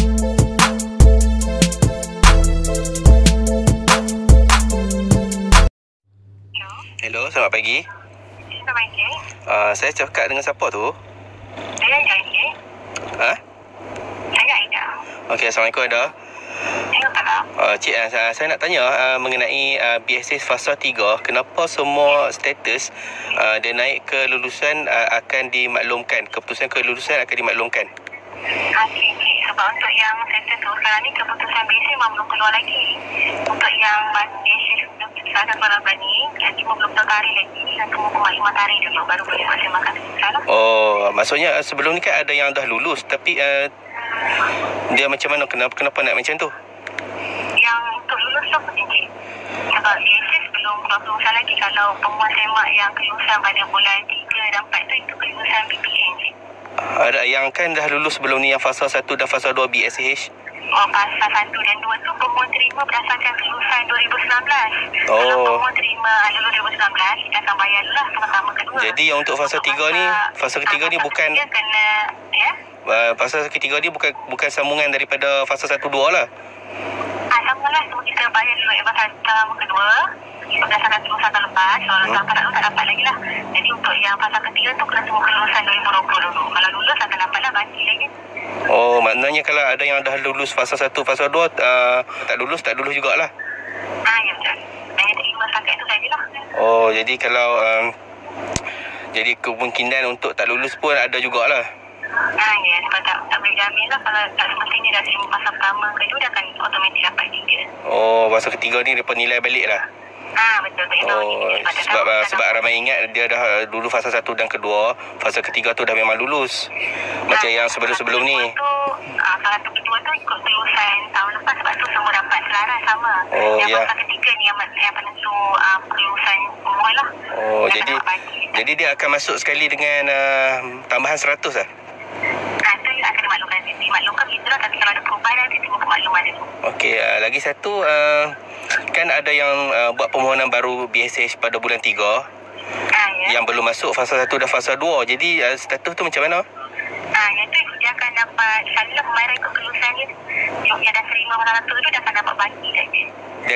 Hello, selamat pagi. Selamat pagi. Saya cakap dengan siapa tu? Saya Aida. Ha? Saya Aida. Okey, Assalamualaikum Aida. Waalaikumsalam. Cik, saya nak tanya mengenai BSS fasa 3. Kenapa semua status dia naik ke lulusan akan dimaklumkan? Keputusan kelulusan akan dimaklumkan. Okey. Sebab untuk yang center tu sekarang ni keputusan BC memang belum keluar lagi. Untuk yang BC belum ada suara banding, yang cuma belum terkari lagi dan semua pemakluman tarikh dulu baru boleh maksimalkan keputusan. Oh, maksudnya sebelum ni kan ada yang dah lulus tapi dia macam mana? Kenapa nak macam tu? Yang untuk lulus tu penting. Sebab BC belum keluar kelulusan lagi. Kalau pengumuman semak yang kelulusan pada bulan 3 dan 4 tu, itu kelulusan BPN. Ada yang kan dah lulus sebelum ni, yang fasa 1 dan fasa 2 BSH. Oh, fasa 1 dan 2 tu pemohon terima berdasarkan kelulusan 2019. Oh. Kalau pemohon terima lulus 2019, kita akan bayar lah pertama kedua. Jadi yang untuk fasa 3 ni, fasa ketiga ni bukan kena, ya? fasa ketiga ni bukan sambungan daripada fasa 1 2 lah. Sama lah, semua kita bayar dulu fasa tahun kedua berdasarkan kelulusan tahun lepas. Kalau tahun tak lalu tak dapat lagi lah. Jadi untuk yang fasa ketiga tu kena semua kelulusan 2020 dulu. Kalau lulus akan dapat lah baki lagi. Oh, maknanya kalau ada yang dah lulus fasa 1, fasa 2 tak lulus jugalah. Ya betul. Hanya terima setakat itu sajalah. Oh, jadi kalau jadi kemungkinan untuk tak lulus pun ada jugalah. Ya, sebab tak boleh jamin lah. Kalau tak semestinya dah terima masa pertama kedua, dia akan otomatik dapat juga. Oh, fasa ketiga ni dia nilai balik lah. Betul. Oh, sebab ramai ingat dia dah dulu fasa 1 dan kedua, fasa ketiga tu dah memang lulus. Macam yang sebelum-sebelum ni. Fasa kedua tu ikut kelulusan tahun lepas, sebab tu semua dapat selaras sama. Oh, yang ya. fasa ketiga ni yang penentu kelulusan umum lah. Oh, jadi dia akan masuk sekali dengan tambahan 100 lah. Itu yang akan dimaklumkan begitulah. Tapi kalau ada perubahan nanti tunggu pemakluman dulu. Okey, lagi satu kan ada yang buat permohonan baru BSH pada bulan 3 Ya. yang belum masuk fasa 1 dan fasa 2. Jadi status tu macam mana? Itu dia akan dapat, kalau kemarin ikut kelulusan dia dah terima fasa 1 tu, dia akan dapat baki saja. Dia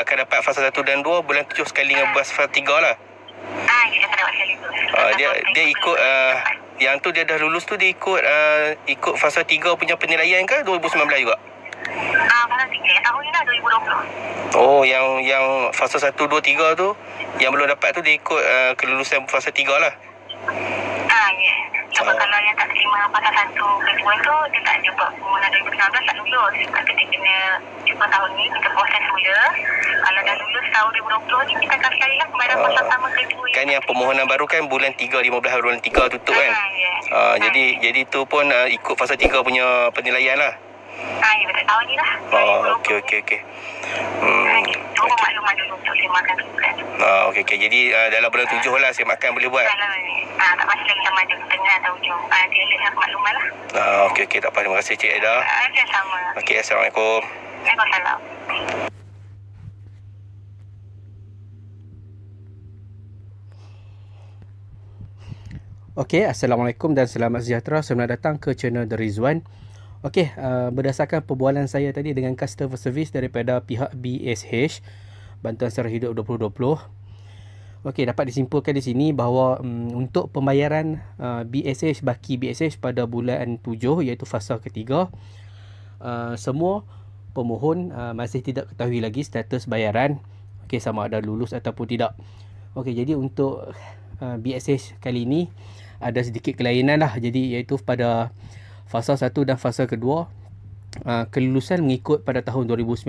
akan dapat fasa 1 dan 2 bulan 7 sekali dengan fasa 3 lah. Dia akan dapat sekali tu. Dia ikut yang tu dia dah lulus tu, dia ikut fasa 3 punya penilaian ke 2019 juga? Fasa 3 yang tahun ni lah 2020. Oh, yang fasa 1, 2, 3 tu yang belum dapat tu dia ikut kelulusan fasa 3 lah. Ya. Sebab kalau yang tak terima fasa 1 ke 2 tu, dia tak ada buat permohonan 2019 tak lulus. Kita kena cuba tahun ni kita proses semula. Kalau dah lulus tahun 2020 ni, kita akan sekali lah kembali fasa pertama ke 2. Kan yang permohonan baru kan bulan 3, 15 bulan 3 tutup kan. Jadi tu pun ikut fasa 3 punya penilaian lah. Ya betul, tahun ni lah. Okey. Cuma makluman dulu untuk semakan kesukaan. Okey. Jadi dalam bulan 7 lah semakan boleh buat. Kalau tak pasti lagi sama ada tengah atau hujung. Dia lihat makluman lah. Okey. Tak apa. Terima kasih Cik Aida. Sama. Okey, Assalamualaikum. Waalaikumsalam. Okey, Assalamualaikum dan selamat sejahtera. Selamat datang ke channel The Rizwan. Okey, berdasarkan perbualan saya tadi dengan customer service daripada pihak BSH, Bantuan Sara Hidup 2020. Okey, dapat disimpulkan di sini bahawa untuk pembayaran BSH, baki BSH pada bulan 7 iaitu fasa ketiga, semua pemohon masih tidak ketahui lagi status bayaran. Okey, sama ada lulus ataupun tidak. Okey, jadi untuk BSH kali ini ada sedikit kelainan lah. Jadi iaitu pada fasa 1 dan fasa kedua kelulusan mengikut pada tahun 2019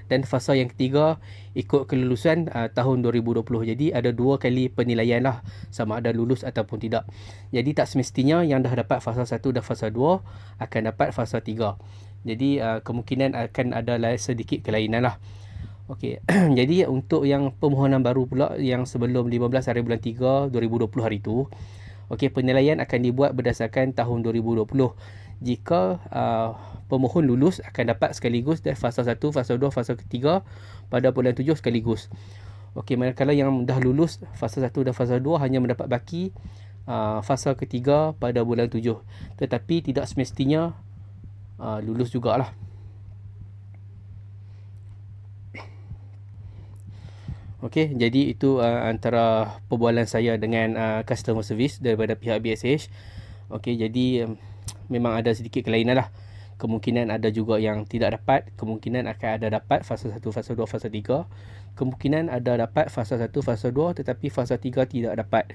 dan fasa yang ketiga ikut kelulusan tahun 2020. Jadi ada dua kali penilaian lah, sama ada lulus ataupun tidak. Jadi tak semestinya yang dah dapat fasa 1 dan fasa 2 akan dapat fasa 3. Jadi kemungkinan akan ada sedikit kelainan lah. Okey. Jadi untuk yang permohonan baru pula yang sebelum 15 hari bulan 3 2020 hari tu, okey, penilaian akan dibuat berdasarkan tahun 2020. Jika pemohon lulus akan dapat sekaligus dari fasa 1, fasa 2, fasa ketiga pada bulan 7 sekaligus. Okey, manakala yang dah lulus fasa 1 dan fasa 2 hanya mendapat baki fasa ketiga pada bulan 7. Tetapi tidak semestinya lulus jugalah. Okey, jadi itu antara perbualan saya dengan customer service daripada pihak BSH. Okey, jadi memang ada sedikit kelainan lah. Kemungkinan ada juga yang tidak dapat, kemungkinan akan ada dapat fasa 1, fasa 2, fasa 3. Kemungkinan ada dapat fasa 1, fasa 2 tetapi fasa 3 tidak dapat.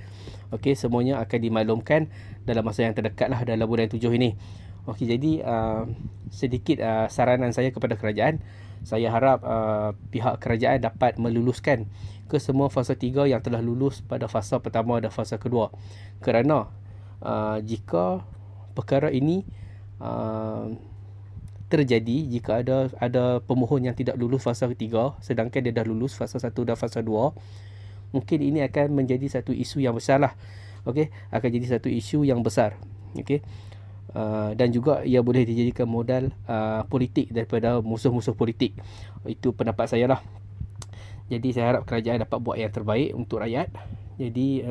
Okey, semuanya akan dimaklumkan dalam masa yang terdekat lah, dalam bulan 7 ini. Okey, jadi sedikit saranan saya kepada kerajaan. Saya harap pihak kerajaan dapat meluluskan ke semua fasa 3 yang telah lulus pada fasa pertama dan fasa kedua. Kerana jika perkara ini terjadi, jika ada pemohon yang tidak lulus fasa ketiga sedangkan dia dah lulus fasa 1 dan fasa 2, mungkin ini akan menjadi satu isu yang besar lah. Okey, akan jadi satu isu yang besar. Okey. Dan juga ia boleh dijadikan modal politik daripada musuh-musuh politik. Itu pendapat saya lah. Jadi saya harap kerajaan dapat buat yang terbaik untuk rakyat. Jadi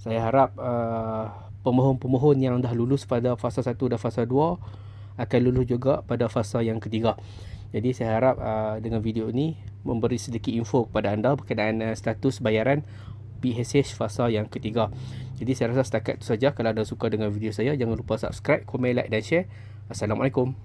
saya harap pemohon-pemohon yang dah lulus pada fasa 1 dan fasa 2 akan lulus juga pada fasa yang ketiga. Jadi saya harap dengan video ini memberi sedikit info kepada anda berkenaan status bayaran BSH fasa yang ketiga. Jadi saya rasa setakat itu saja. Kalau anda suka dengan video saya, jangan lupa subscribe, komen, like dan share. Assalamualaikum.